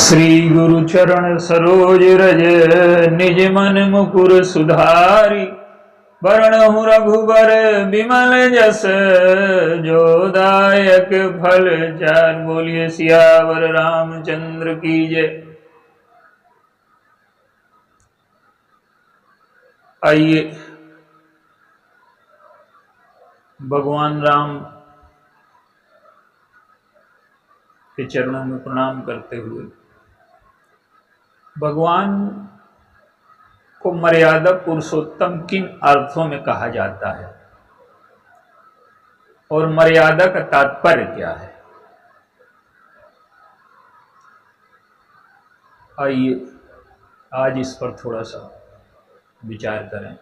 श्री गुरु चरण सरोज रज निज मन मुकुर सुधारी। वरणहु रघुबर विमल जस जो दायक फल चार। बोलिए सियावर रामचंद्र की जय। आइए भगवान राम के चरणों में प्रणाम करते हुए भगवान को मर्यादा पुरुषोत्तम किन अर्थों में कहा जाता है और मर्यादा का तात्पर्य क्या है, आइए आज इस पर थोड़ा सा विचार करें।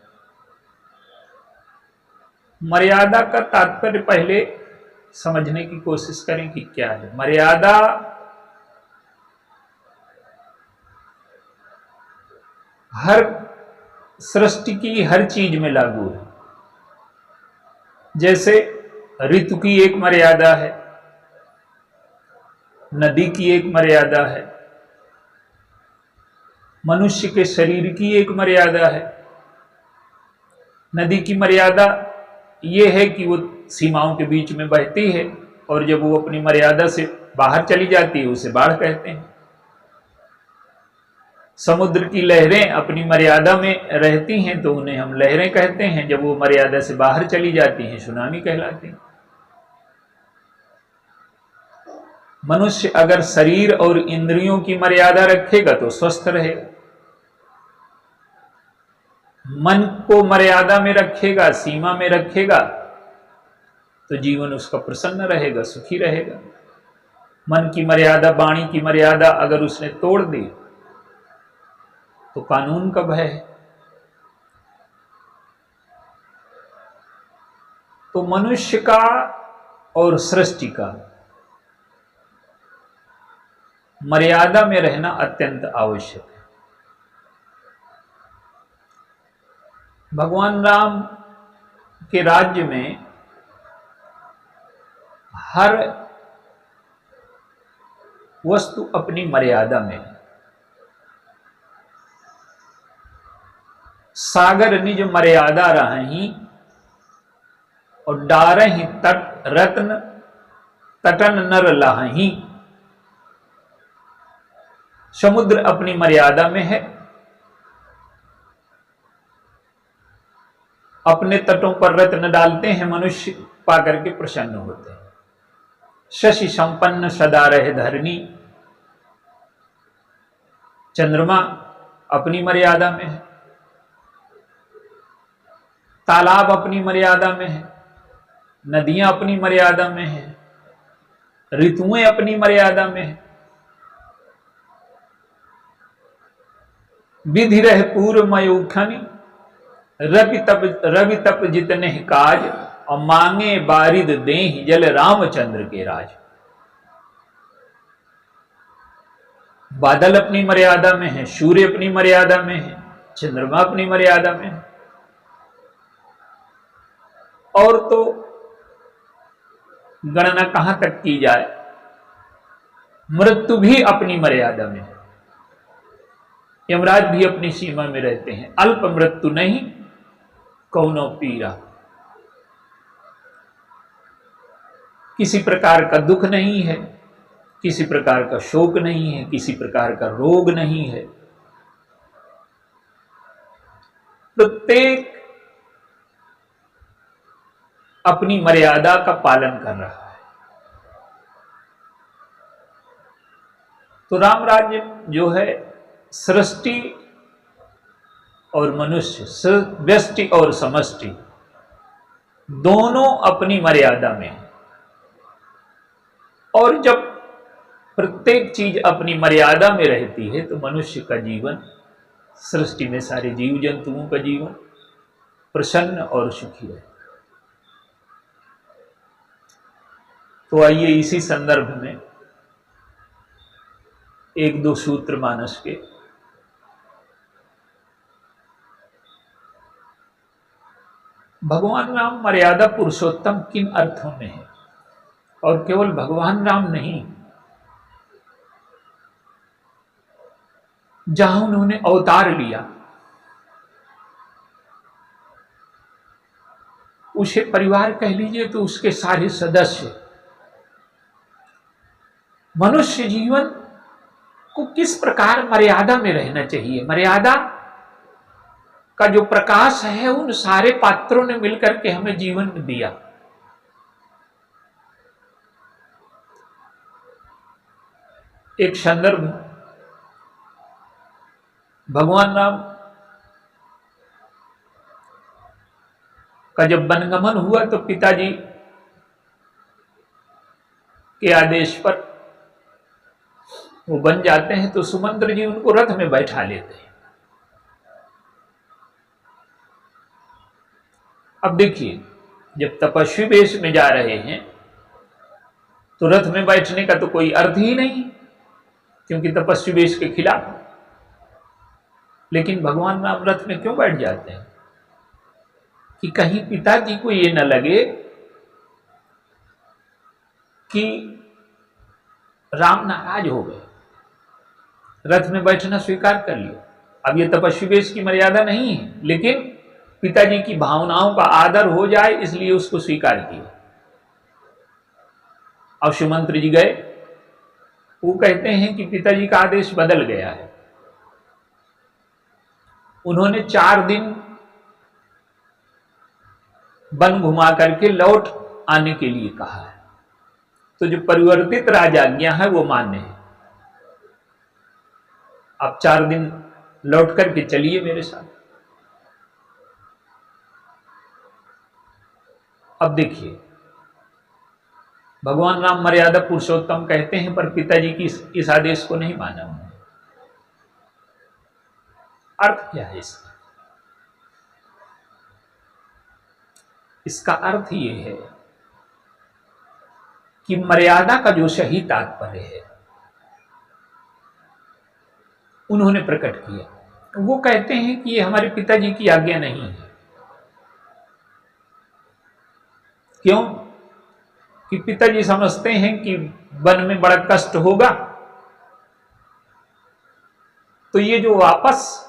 मर्यादा का तात्पर्य पहले समझने की कोशिश करें कि क्या है। मर्यादा हर सृष्टि की हर चीज में लागू है। जैसे ऋतु की एक मर्यादा है, नदी की एक मर्यादा है, मनुष्य के शरीर की एक मर्यादा है। नदी की मर्यादा ये है कि वो सीमाओं के बीच में बहती है और जब वो अपनी मर्यादा से बाहर चली जाती है उसे बाढ़ कहते हैं। समुद्र की लहरें अपनी मर्यादा में रहती हैं तो उन्हें हम लहरें कहते हैं, जब वो मर्यादा से बाहर चली जाती हैं सुनामी कहलाती हैं। मनुष्य अगर शरीर और इंद्रियों की मर्यादा रखेगा तो स्वस्थ रहेगा, मन को मर्यादा में रखेगा, सीमा में रखेगा तो जीवन उसका प्रसन्न रहेगा, सुखी रहेगा। मन की मर्यादा, वाणी की मर्यादा अगर उसने तोड़ दी तो कानून का भय है। तो मनुष्य का और सृष्टि का मर्यादा में रहना अत्यंत आवश्यक है। भगवान राम के राज्य में हर वस्तु अपनी मर्यादा में है। सागर निज मर्यादा रही और डारहि तट रत्न तटन नर लाही। समुद्र अपनी मर्यादा में है, अपने तटों पर रत्न डालते हैं, मनुष्य पाकर के प्रसन्न होते हैं। शशि संपन्न सदा रहे धरनी, चंद्रमा अपनी मर्यादा में है, तालाब अपनी मर्यादा में है, नदियां अपनी मर्यादा में है, ऋतुएं अपनी मर्यादा में है। विधि रह पूर्व मयूखनि रवि तप जितने काज और मांगे बारिद देहि जल रामचंद्र के राज। बादल अपनी मर्यादा में है, सूर्य अपनी मर्यादा में है, चंद्रमा अपनी मर्यादा में है, और तो गणना कहां तक की जाए, मृत्यु भी अपनी मर्यादा में है। यमराज भी अपनी सीमा में रहते हैं। अल्प मृत्यु नहीं कौनो पीरा, किसी प्रकार का दुख नहीं है, किसी प्रकार का शोक नहीं है, किसी प्रकार का रोग नहीं है। प्रत्येक अपनी मर्यादा का पालन कर रहा है। तो राम राज्य जो है सृष्टि और मनुष्य, व्यष्टि और समष्टि दोनों अपनी मर्यादा में है। और जब प्रत्येक चीज अपनी मर्यादा में रहती है तो मनुष्य का जीवन, सृष्टि में सारे जीव जंतुओं का जीवन प्रसन्न और सुखी है। तो आइए इसी संदर्भ में एक दो सूत्र मानस के भगवान राम मर्यादा पुरुषोत्तम किन अर्थों में है। और केवल भगवान राम नहीं, जहां उन्होंने अवतार लिया, उसे परिवार कह लीजिए तो उसके सारे सदस्य मनुष्य जीवन को किस प्रकार मर्यादा में रहना चाहिए, मर्यादा का जो प्रकाश है उन सारे पात्रों ने मिलकर के हमें जीवन दिया। एक संदर्भ, भगवान राम का जब वनगमन हुआ तो पिताजी के आदेश पर वो बन जाते हैं, तो सुमंत्र जी उनको रथ में बैठा लेते हैं। अब देखिए, जब तपस्वी वेश में जा रहे हैं तो रथ में बैठने का तो कोई अर्थ ही नहीं, क्योंकि तपस्वी वेश के खिलाफ। लेकिन भगवान राम रथ में क्यों बैठ जाते हैं कि कहीं पिताजी को ये न लगे कि राम नाराज हो गए, रथ में बैठना स्वीकार कर लिया। अब ये तपस्वी वेश की मर्यादा नहीं है, लेकिन पिताजी की भावनाओं का आदर हो जाए इसलिए उसको स्वीकार किया। अब सुमंत्र जी गए, वो कहते हैं कि पिताजी का आदेश बदल गया है। उन्होंने 4 दिन वन घुमा करके लौट आने के लिए कहा है, तो जो परिवर्तित राजाज्ञा है वो मान्य है। आप 4 दिन लौट करके चलिए मेरे साथ। अब देखिए, भगवान राम मर्यादा पुरुषोत्तम कहते हैं, पर पिताजी की इस आदेश को नहीं माना उन्होंने। अर्थ क्या है इसका? इसका अर्थ ये है कि मर्यादा का जो सही तात्पर्य है उन्होंने प्रकट किया। वो कहते हैं कि ये हमारे पिताजी की आज्ञा नहीं है। क्यों? कि पिताजी समझते हैं कि वन में बड़ा कष्ट होगा, तो ये जो वापस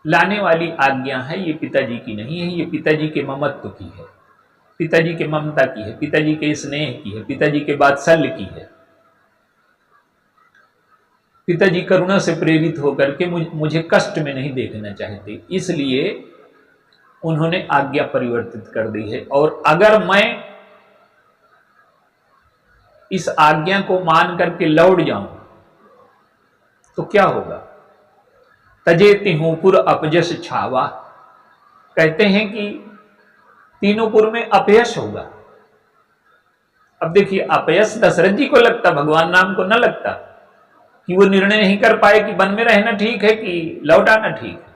लाने वाली आज्ञा है ये पिताजी की नहीं है, ये पिताजी के ममत्व की है, पिताजी के ममता की है, पिताजी के स्नेह की है, पिताजी के वात्सल्य की है। पिताजी करुणा से प्रेरित होकर के मुझे कष्ट में नहीं देखना चाहते, इसलिए उन्होंने आज्ञा परिवर्तित कर दी है। और अगर मैं इस आज्ञा को मान करके लौट जाऊं तो क्या होगा? तजेति हूं पुर अपजस छावा, कहते हैं कि तीनों पुर में अपयश होगा। अब देखिए, अपयश दशरथ जी को लगता, भगवान राम को न लगता, कि वो निर्णय नहीं कर पाए कि वन में रहना ठीक है कि लौट आना ठीक है।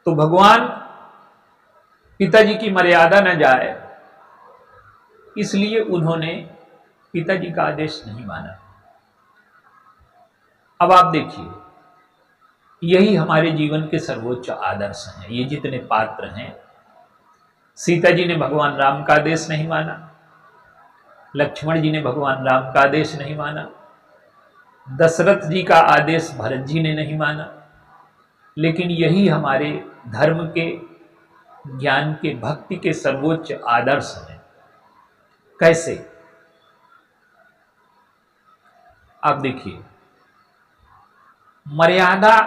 तो भगवान पिताजी की मर्यादा न जाए इसलिए उन्होंने पिताजी का आदेश नहीं माना। अब आप देखिए, यही हमारे जीवन के सर्वोच्च आदर्श हैं। ये जितने पात्र हैं, सीता जी ने भगवान राम का आदेश नहीं माना, लक्ष्मण जी ने भगवान राम का आदेश नहीं माना, दशरथ जी का आदेश भरत जी ने नहीं माना। लेकिन यही हमारे धर्म के, ज्ञान के, भक्ति के सर्वोच्च आदर्श हैं। कैसे? आप देखिए, मर्यादा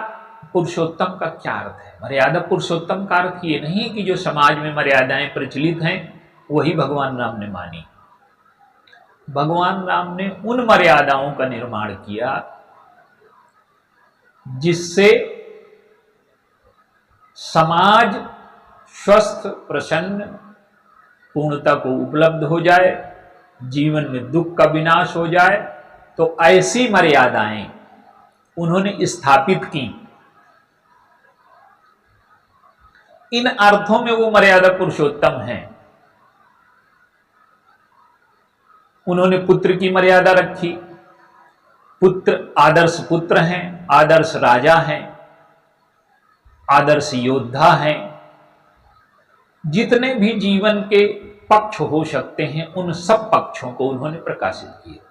पुरुषोत्तम का क्या अर्थ है? मर्यादा पुरुषोत्तम का अर्थ ये नहीं कि जो समाज में मर्यादाएं प्रचलित हैं वही भगवान राम ने मानी। भगवान राम ने उन मर्यादाओं का निर्माण किया जिससे समाज स्वस्थ, प्रसन्न, पूर्णता को उपलब्ध हो जाए, जीवन में दुख का विनाश हो जाए। तो ऐसी मर्यादाएं उन्होंने स्थापित की। इन अर्थों में वो मर्यादा पुरुषोत्तम है। उन्होंने पुत्र की मर्यादा रखी। पुत्र आदर्श पुत्र हैं, आदर्श राजा हैं, आदर्श योद्धा हैं। जितने भी जीवन के पक्ष हो सकते हैं उन सब पक्षों को उन्होंने प्रकाशित किया।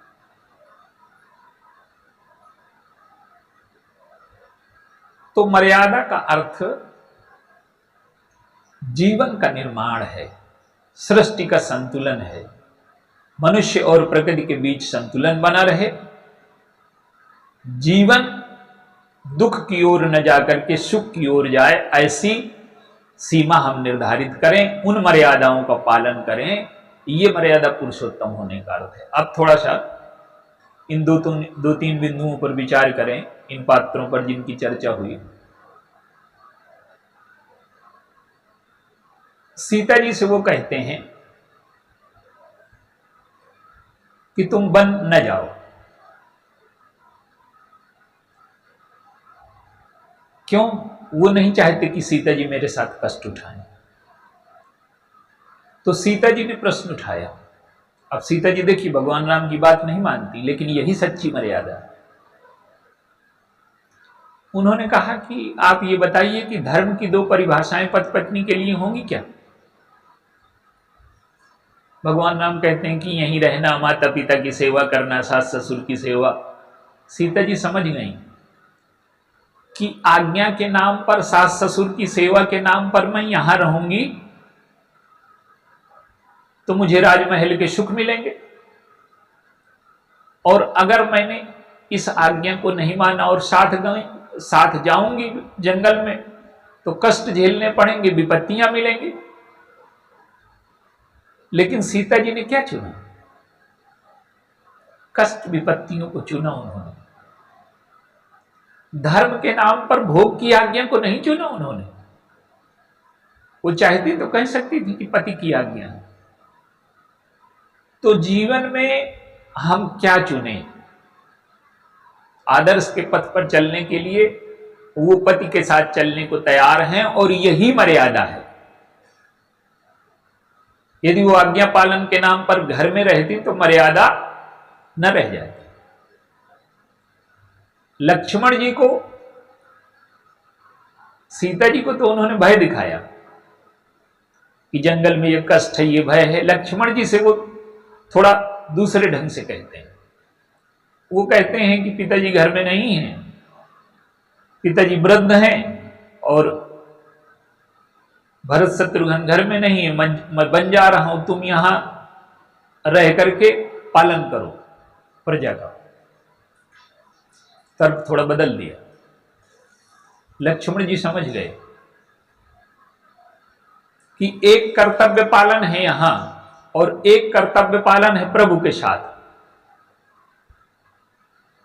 तो मर्यादा का अर्थ जीवन का निर्माण है, सृष्टि का संतुलन है, मनुष्य और प्रकृति के बीच संतुलन बना रहे, जीवन दुख की ओर न जाकर के सुख की ओर जाए, ऐसी सीमा हम निर्धारित करें, उन मर्यादाओं का पालन करें। ये मर्यादा पुरुषोत्तम होने का अर्थ है। अब थोड़ा सा इन दो तीन बिंदुओं पर विचार करें, इन पात्रों पर जिनकी चर्चा हुई। सीता जी से वो कहते हैं कि तुम वन न जाओ। क्यों? वो नहीं चाहते कि सीता जी मेरे साथ कष्ट उठाएं। तो सीता जी ने प्रश्न उठाया। अब सीता जी देखिए भगवान राम की बात नहीं मानती, लेकिन यही सच्ची मर्यादा है। उन्होंने कहा कि आप ये बताइए कि धर्म की दो परिभाषाएं पति पत्नी के लिए होंगी क्या? भगवान राम कहते हैं कि यहीं रहना, माता पिता की सेवा करना, सास ससुर की सेवा। सीता जी समझ गई कि आज्ञा के नाम पर, सास ससुर की सेवा के नाम पर मैं यहां रहूंगी तो मुझे राजमहल के सुख मिलेंगे, और अगर मैंने इस आज्ञा को नहीं माना और साथ जाऊंगी जंगल में तो कष्ट झेलने पड़ेंगे, विपत्तियां मिलेंगी। लेकिन सीता जी ने क्या चुना? कष्ट विपत्तियों को चुना उन्होंने। धर्म के नाम पर भोग की आज्ञा को नहीं चुना उन्होंने। वो चाहती तो कह सकती थी कि पति की आज्ञा है। तो जीवन में हम क्या चुने? आदर्श के पथ पर चलने के लिए वो पति के साथ चलने को तैयार हैं, और यही मर्यादा है। यदि वो आज्ञा पालन के नाम पर घर में रहती तो मर्यादा न रह जाती। लक्ष्मण जी को, सीता जी को तो उन्होंने भय दिखाया कि जंगल में ये कष्ट है, ये भय है। लक्ष्मण जी से वो थोड़ा दूसरे ढंग से कहते हैं। वो कहते हैं कि पिताजी घर में नहीं हैं, पिताजी वृद्ध हैं और भरत शत्रुघ्न घर में नहीं है, मैं बन जा रहा हूं, तुम यहां रह करके पालन करो प्रजा का। तर्क थोड़ा बदल दिया। लक्ष्मण जी समझ गए कि एक कर्तव्य पालन है यहां और एक कर्तव्य पालन है प्रभु के साथ।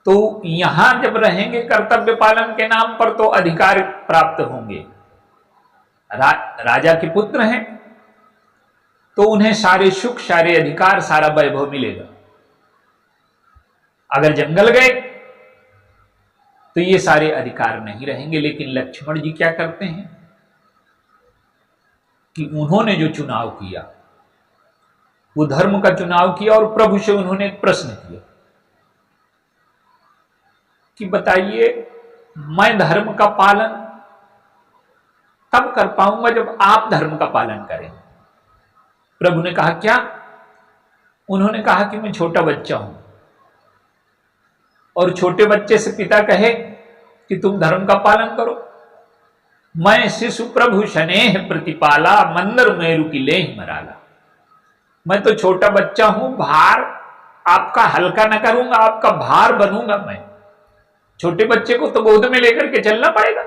तो यहां जब रहेंगे कर्तव्य पालन के नाम पर तो अधिकार प्राप्त होंगे। राजा के पुत्र हैं तो उन्हें सारे सुख, सारे अधिकार, सारा वैभव मिलेगा। अगर जंगल गए तो ये सारे अधिकार नहीं रहेंगे। लेकिन लक्ष्मण जी क्या करते हैं कि उन्होंने जो चुनाव किया वो धर्म का चुनाव किया, और प्रभु से उन्होंने एक प्रश्न किया कि बताइए मैं धर्म का पालन तब कर पाऊंगा जब आप धर्म का पालन करें। प्रभु ने कहा क्या? उन्होंने कहा कि मैं छोटा बच्चा हूं, और छोटे बच्चे से पिता कहे कि तुम धर्म का पालन करो। मैं शिशु प्रभु स्नेह प्रतिपाला, मंदर मेरु की लेह मराला। मैं तो छोटा बच्चा हूं, भार आपका हल्का न करूंगा, आपका भार बनूंगा मैं। छोटे बच्चे को तो गोद में लेकर के चलना पड़ेगा।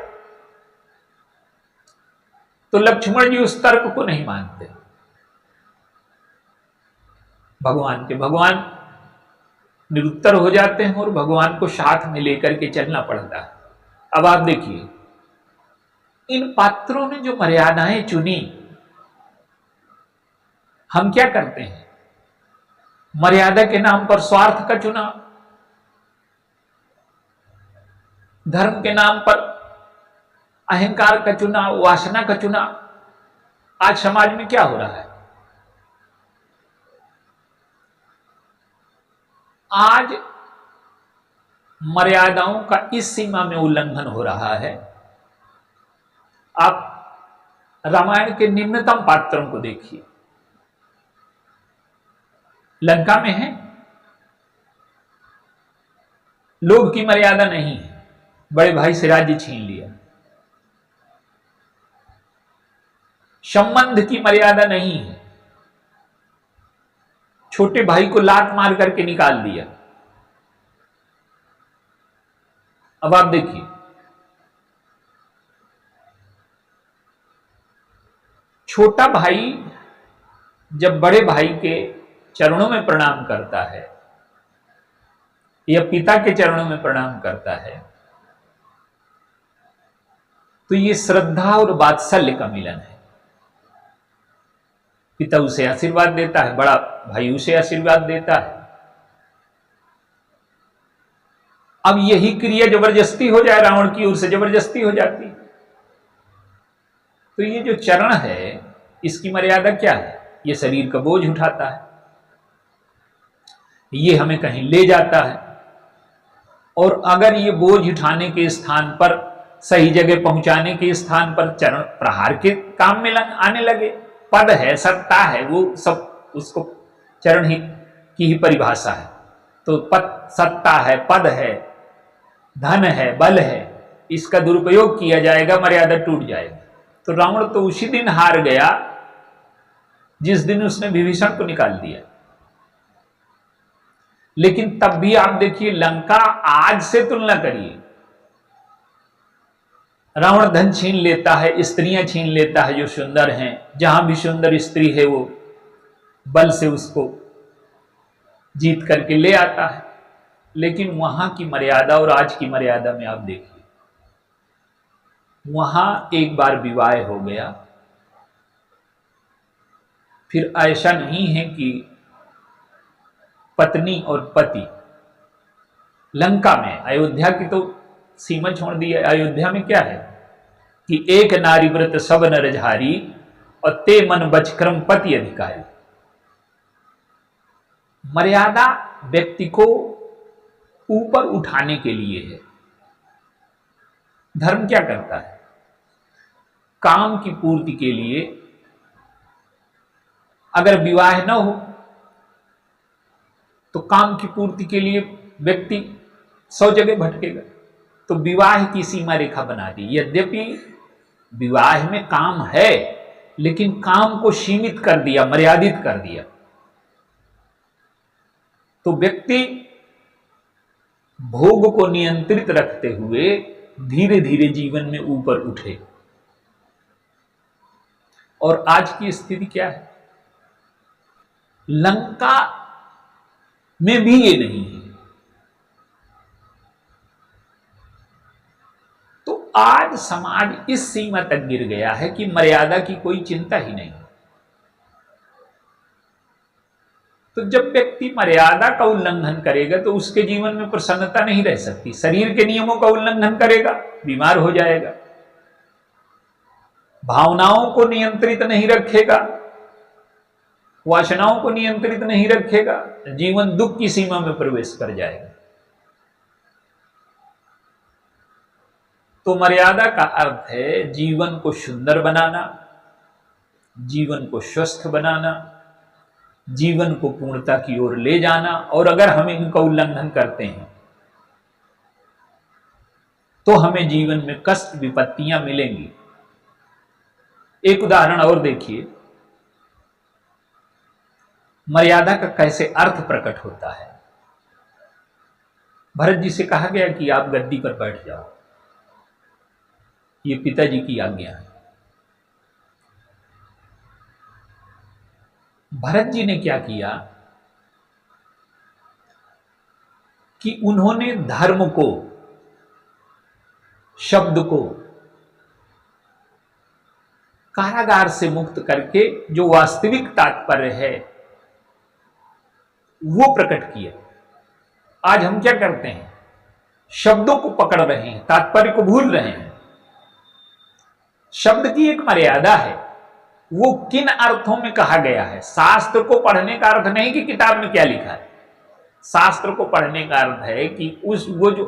तो लक्ष्मण जी उस तर्क को नहीं मानते। भगवान निरुत्तर हो जाते हैं और भगवान को साथ में लेकर के चलना पड़ता है। अब आप देखिए इन पात्रों ने जो मर्यादाएं चुनी, हम क्या करते हैं? मर्यादा के नाम पर स्वार्थ का चुनाव, धर्म के नाम पर अहंकार का चुनाव, वासना का चुनाव। आज समाज में क्या हो रहा है? आज मर्यादाओं का इस सीमा में उल्लंघन हो रहा है। आप रामायण के निम्नतम पात्रों को देखिए, लंका में है, लोभ की मर्यादा नहीं है, बड़े भाई से राज्य छीन लिया। संबंध की मर्यादा नहीं है, छोटे भाई को लात मार करके निकाल दिया। अब आप देखिए, छोटा भाई जब बड़े भाई के चरणों में प्रणाम करता है या पिता के चरणों में प्रणाम करता है, तो ये श्रद्धा और वात्सल्य का मिलन है। पिता उसे आशीर्वाद देता है, बड़ा भाई उसे आशीर्वाद देता है। अब यही क्रिया जबरदस्ती हो जाए, रावण की ओर से जबरदस्ती हो जाती। तो ये जो चरण है, इसकी मर्यादा क्या है? ये शरीर का बोझ उठाता है, ये हमें कहीं ले जाता है, और अगर ये बोझ उठाने के स्थान पर, सही जगह पहुंचाने के स्थान पर चरण प्रहार के काम में आने लगे, पद है, सत्ता है, वो सब उसको चरण ही की ही परिभाषा है। तो पद, सत्ता है, पद है, धन है, बल है, इसका दुरुपयोग किया जाएगा, मर्यादा टूट जाएगी। तो रावण तो उसी दिन हार गया जिस दिन उसने विभीषण को निकाल दिया। लेकिन तब भी आप देखिए, लंका आज से तुलना करिए, रावण धन छीन लेता है, स्त्रियां छीन लेता है जो सुंदर हैं, जहां भी सुंदर स्त्री है वो बल से उसको जीत करके ले आता है। लेकिन वहां की मर्यादा और आज की मर्यादा में आप देखिए, वहां एक बार विवाह हो गया, फिर ऐसा नहीं है कि पत्नी और पति, लंका में, अयोध्या की तो सीमा छोड़ दी है। अयोध्या में क्या है कि एक नारी व्रत सब नर झारी और ते मन बचक्रम पति अधिकारी। मर्यादा व्यक्ति को ऊपर उठाने के लिए है। धर्म क्या करता है? काम की पूर्ति के लिए अगर विवाह न हो तो काम की पूर्ति के लिए व्यक्ति 100 जगह भटकेगा। तो विवाह की सीमा रेखा बना दी। यद्यपि विवाह में काम है, लेकिन काम को सीमित कर दिया, मर्यादित कर दिया। तो व्यक्ति भोग को नियंत्रित रखते हुए धीरे धीरे जीवन में ऊपर उठे। और आज की स्थिति क्या है? लंका में भी ये नहीं है। तो आज समाज इस सीमा तक गिर गया है कि मर्यादा की कोई चिंता ही नहीं। तो जब व्यक्ति मर्यादा का उल्लंघन करेगा तो उसके जीवन में प्रसन्नता नहीं रह सकती। शरीर के नियमों का उल्लंघन करेगा, बीमार हो जाएगा। भावनाओं को नियंत्रित नहीं रखेगा, वासनाओं को नियंत्रित नहीं रखेगा, जीवन दुख की सीमा में प्रवेश कर जाएगा। तो मर्यादा का अर्थ है जीवन को सुंदर बनाना, जीवन को स्वस्थ बनाना, जीवन को पूर्णता की ओर ले जाना। और अगर हम इनका उल्लंघन करते हैं तो हमें जीवन में कष्ट, विपत्तियां मिलेंगी। एक उदाहरण और देखिए, मर्यादा का कैसे अर्थ प्रकट होता है। भरत जी से कहा गया कि आप गद्दी पर बैठ जाओ, ये पिताजी की आज्ञा है। भरत जी ने क्या किया कि उन्होंने धर्म को, शब्द को कारागार से मुक्त करके जो वास्तविक तात्पर्य है वो प्रकट किया। आज हम क्या करते हैं? शब्दों को पकड़ रहे हैं, तात्पर्य को भूल रहे हैं। शब्द की एक मर्यादा है, वो किन अर्थों में कहा गया है। शास्त्र को पढ़ने का अर्थ नहीं कि किताब में क्या लिखा है। शास्त्र को पढ़ने का अर्थ है कि वो जो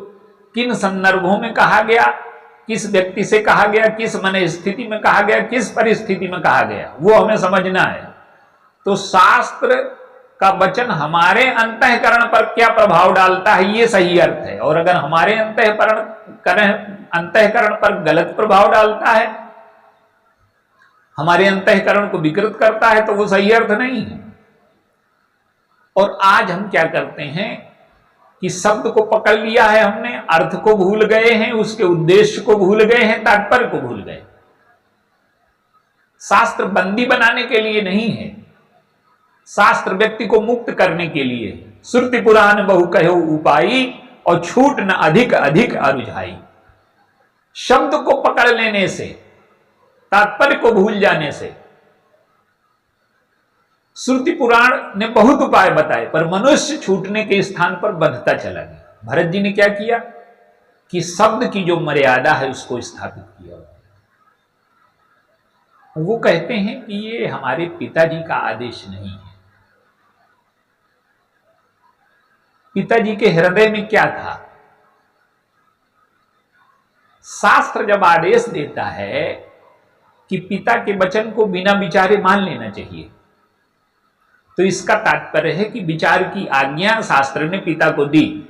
किन संदर्भों में कहा गया, किस व्यक्ति से कहा गया, किस मन स्थिति में कहा गया, किस परिस्थिति में कहा गया, वो हमें समझना है। तो शास्त्र का वचन हमारे अंतःकरण पर क्या प्रभाव डालता है, ये सही अर्थ है। और अगर हमारे अंतःकरण पर गलत प्रभाव डालता है, हमारे अंतःकरण को विकृत करता है, तो वो सही अर्थ नहीं है। और आज हम क्या करते हैं कि शब्द को पकड़ लिया है हमने, अर्थ को भूल गए हैं, उसके उद्देश्य को भूल गए हैं, तात्पर्य को भूल गए। शास्त्र बंदी बनाने के लिए नहीं है, शास्त्र व्यक्ति को मुक्त करने के लिए। श्रुति पुराण बहु कहो उपाई, और छूट न अधिक अधिक अरुझाई। शब्द को पकड़ लेने से, तात्पर्य को भूल जाने से श्रुति पुराण ने बहुत उपाय बताए, पर मनुष्य छूटने के स्थान पर बंधता चला गया। भरत जी ने क्या किया कि शब्द की जो मर्यादा है उसको स्थापित किया। वो कहते हैं कि ये हमारे पिताजी का आदेश नहीं है। पिताजी के हृदय में क्या था? शास्त्र जब आदेश देता है कि पिता के वचन को बिना विचारे मान लेना चाहिए, तो इसका तात्पर्य है कि विचार की आज्ञा शास्त्र ने पिता को दी।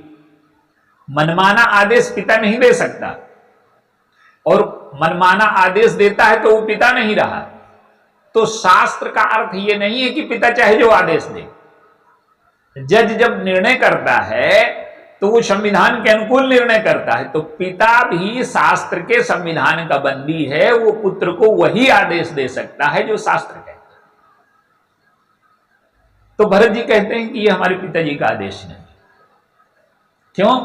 मनमाना आदेश पिता नहीं दे सकता, और मनमाना आदेश देता है तो वो पिता नहीं रहा। तो शास्त्र का अर्थ ये नहीं है कि पिता चाहे जो आदेश दे। जज जब निर्णय करता है तो वो संविधान के अनुकूल निर्णय करता है, तो पिता भी शास्त्र के संविधान का बंदी है। वो पुत्र को वही आदेश दे सकता है जो शास्त्र कहता है। तो भरत जी कहते हैं कि ये हमारे पिताजी का आदेश नहीं। क्यों?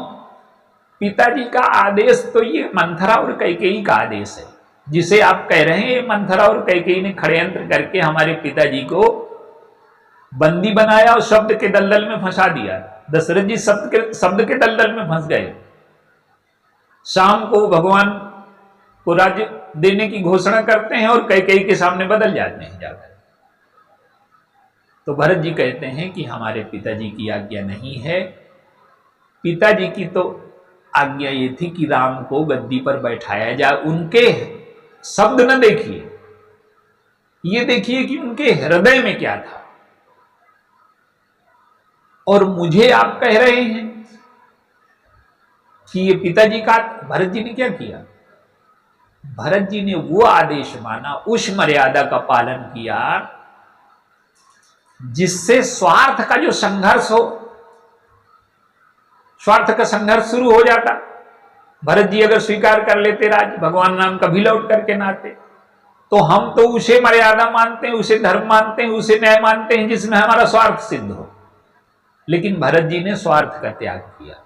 पिताजी का आदेश तो ये मंथरा और कैकेयी का आदेश है, जिसे आप कह रहे हैं। मंथरा और कैकेयी ने षड्यंत्र करके हमारे पिताजी को बंदी बनाया और शब्द के दलदल में फंसा दिया। दशरथ जी शब्द के दलदल में फंस गए। शाम को भगवान को राज्य देने की घोषणा करते हैं और कैकेयी के सामने बदल जाते हैं जाकर। तो भरत जी कहते हैं कि हमारे पिताजी की आज्ञा नहीं है। पिताजी की तो आज्ञा ये थी कि राम को गद्दी पर बैठाया जाए। उनके शब्द न देखिए, ये देखिए कि उनके हृदय में क्या था। और मुझे आप कह रहे हैं कि ये पिताजी का। भरत जी ने क्या किया? भरत जी ने वो आदेश माना, उस मर्यादा का पालन किया जिससे स्वार्थ का जो संघर्ष हो, स्वार्थ का संघर्ष शुरू हो जाता। भरत जी अगर स्वीकार कर लेते राज, भगवान राम कभी लौट करके ना आते, तो हम तो उसे मर्यादा मानते हैं, उसे धर्म मानते हैं, उसे न्याय मानते हैं जिसमें हमारा स्वार्थ सिद्ध हो। लेकिन भरत जी ने स्वार्थ का त्याग किया।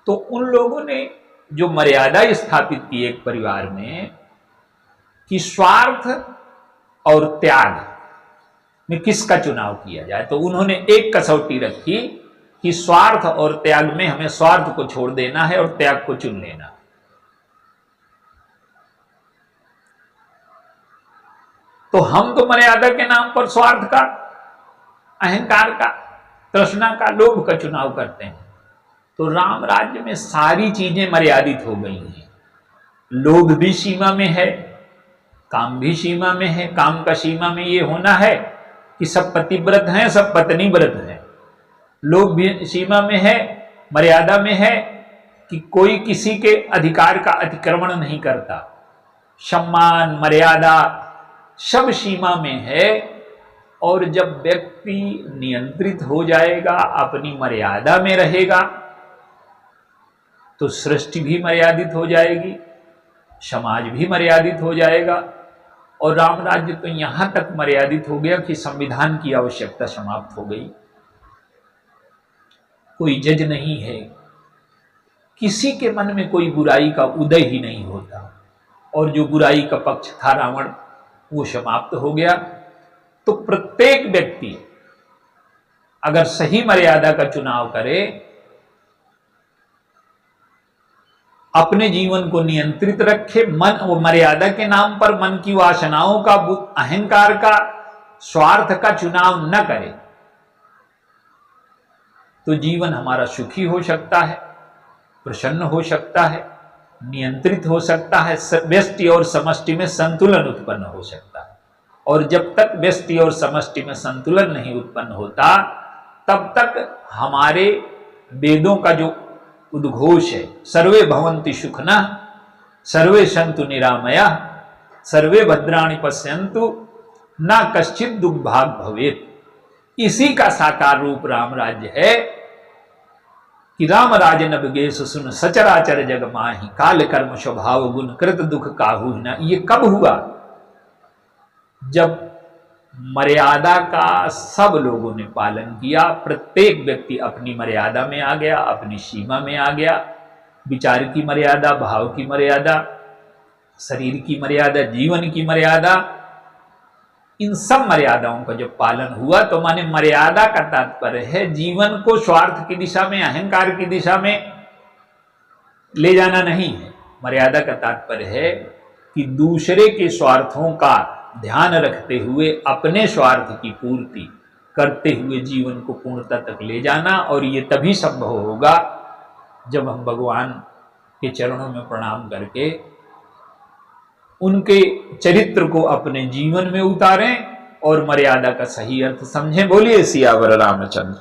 तो उन लोगों ने जो मर्यादा स्थापित की एक परिवार में कि स्वार्थ और त्याग में किसका चुनाव किया जाए, तो उन्होंने एक कसौटी रखी कि स्वार्थ और त्याग में हमें स्वार्थ को छोड़ देना है और त्याग को चुन लेना। तो हम तो मर्यादा के नाम पर स्वार्थ का, अहंकार का, तृष्णा का, लोभ का चुनाव करते हैं। तो राम राज्य में सारी चीजें मर्यादित हो गई हैं। लोभ भी सीमा में है, काम भी सीमा में है। काम का सीमा में ये होना है कि सब पतिव्रत हैं, सब पत्नी व्रत हैं। लोभ भी सीमा में है, मर्यादा में है कि कोई किसी के अधिकार का अतिक्रमण नहीं करता। सम्मान, मर्यादा सब सीमा में है। और जब व्यक्ति नियंत्रित हो जाएगा, अपनी मर्यादा में रहेगा, तो सृष्टि भी मर्यादित हो जाएगी, समाज भी मर्यादित हो जाएगा। और राम राज्य तो यहां तक मर्यादित हो गया कि संविधान की आवश्यकता समाप्त हो गई। कोई जज नहीं है, किसी के मन में कोई बुराई का उदय ही नहीं होता। और जो बुराई का पक्ष था रावण, वो समाप्त हो गया। तो प्रत्येक व्यक्ति अगर सही मर्यादा का चुनाव करे, अपने जीवन को नियंत्रित रखे, मन और मर्यादा के नाम पर मन की वासनाओं का, अहंकार का, स्वार्थ का चुनाव न करे, तो जीवन हमारा सुखी हो सकता है, प्रसन्न हो सकता है, नियंत्रित हो सकता है, व्यष्टि और समष्टि में संतुलन उत्पन्न हो सकता है। और जब तक व्यष्टि और समष्टि में संतुलन नहीं उत्पन्न होता, तब तक हमारे वेदों का जो उद्घोष है, सर्वे भवन्ति सुखना, सर्वे सन्तु निरामया, सर्वे भद्राणि पश्यन्तु, ना कश्चित दुर्भाग भवेत्, इसी का साकार रूप राम राज्य है कि राम राजन अभिगेश सुन सचराचर जग माहि, काल कर्म स्वभाव गुण कृत दुख काहू न। ये कब हुआ? जब मर्यादा का सब लोगों ने पालन किया, प्रत्येक व्यक्ति अपनी मर्यादा में आ गया, अपनी सीमा में आ गया, विचार की मर्यादा, भाव की मर्यादा, शरीर की मर्यादा, जीवन की मर्यादा, इन सब मर्यादाओं का जब पालन हुआ तो माने मर्यादा का तात्पर्य है जीवन को स्वार्थ की दिशा में, अहंकार की दिशा में ले जाना नहीं है। मर्यादा का तात्पर्य है कि दूसरे के स्वार्थों का ध्यान रखते हुए अपने स्वार्थ की पूर्ति करते हुए जीवन को पूर्णता तक ले जाना। और ये तभी संभव होगा जब हम भगवान के चरणों में प्रणाम करके उनके चरित्र को अपने जीवन में उतारें और मर्यादा का सही अर्थ समझें। बोलिए सियावर रामचंद्र।